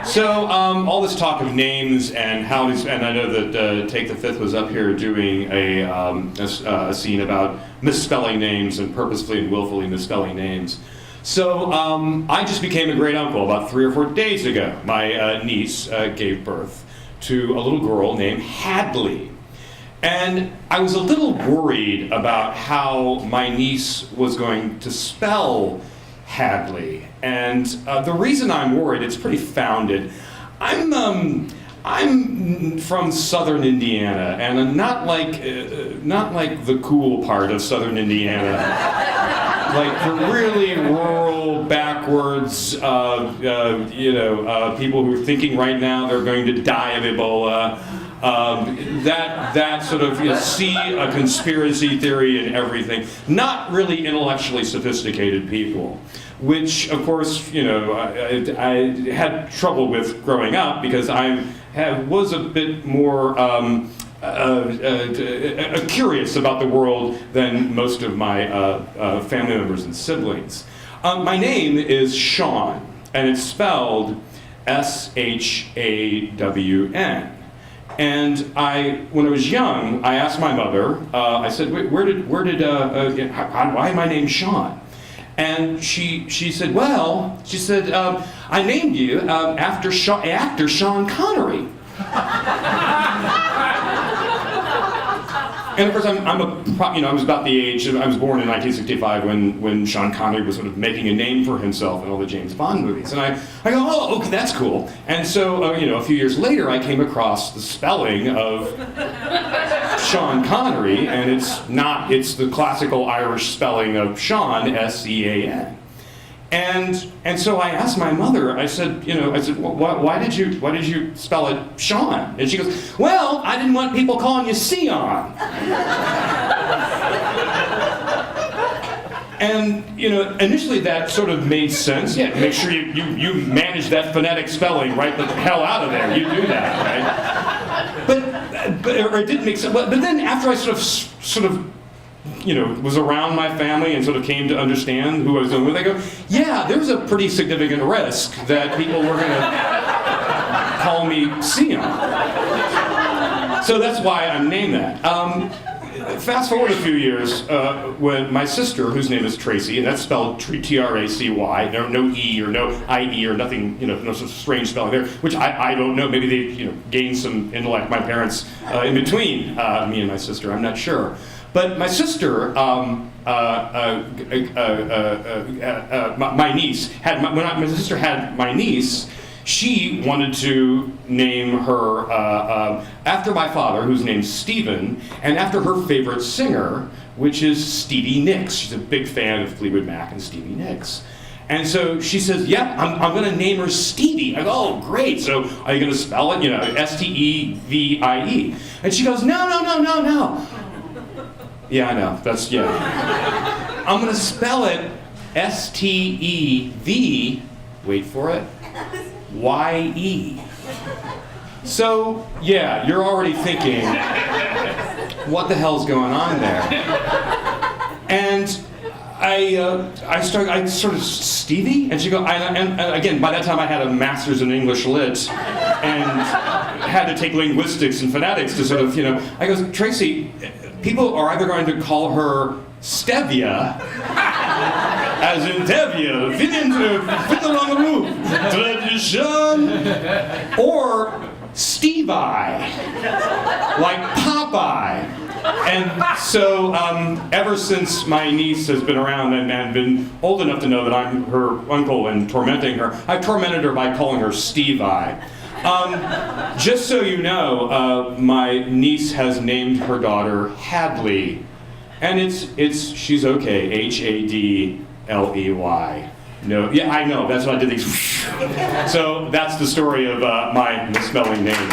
So all this talk of names and how these, and I know that Take the Fifth was up here doing a scene about misspelling names and purposefully and willfully misspelling names. So I just became a great uncle about 3 or 4 days ago. My niece gave birth to a little girl named Hadley. And I was a little worried about how my niece was going to spell Hadley. And the reason I'm worried, it's pretty founded. I'm from southern Indiana, and I'm not like the cool part of southern Indiana. Like the really rural, backwards, people who are thinking right now they're going to die of Ebola. That sort of, see a conspiracy theory in everything. Not really intellectually sophisticated people, which of course, I had trouble with growing up because I was a bit more curious about the world than most of my family members and siblings. My name is Sean, and it's spelled S-H-A-W-N. And when I was young, I asked my mother, I said, why am I named Sean? And she said, I named you after actor Sean Connery. And of course, I was about the age, I was born in 1965 when Sean Connery was sort of making a name for himself in all the James Bond movies. And I go, oh, okay, that's cool. And so, a few years later, I came across the spelling of Sean Connery, and it's the classical Irish spelling of Sean, S-E-A-N. And so I asked my mother, I said, why did you spell it Sean? And she goes, well, I didn't want people calling you Sion. And, initially that sort of made sense. Yeah, make sure you manage that phonetic spelling right the hell out of there. You do that, right? But it didn't make sense. But then after I sort of was around my family and sort of came to understand who I was dealing with, I go, yeah, there was a pretty significant risk that people were going to call me Sion. So that's why I'm named that. Fast forward a few years, when my sister, whose name is Tracy, and that's spelled T-R-A-C-Y, no E or no I-E or nothing, no sort of strange spelling there, which I don't know, maybe they, gained some intellect, my parents, in between me and my sister, I'm not sure. But my sister, my niece, when my sister had my niece, she wanted to name her after my father, whose name's Stephen, and after her favorite singer, which is Stevie Nicks. She's a big fan of Fleetwood Mac and Stevie Nicks. And so she says, yep, I'm going to name her Stevie. I go, oh, great. So are you going to spell it, S-T-E-V-I-E? And she goes, no. Yeah, I know. I'm going to spell it S-T-E-V, wait for it, Y-E. So, yeah, you're already thinking, what the hell's going on there? And I sort of, Stevie? And she goes, and again, by that time I had a master's in English Lit and had to take linguistics and phonetics to sort of, I go, Tracy, people are either going to call her Stevia, as in Tevia, fit along the roof, tradition, or Stevie, like Popeye. And so, ever since my niece has been around and been old enough to know that I'm her uncle and tormenting her, I've tormented her by calling her Stevie. Just so you know, my niece has named her daughter Hadley, and she's okay, H-A-D-L-E-Y. No, yeah, I know, that's what I did these. So that's the story of my misspelling name.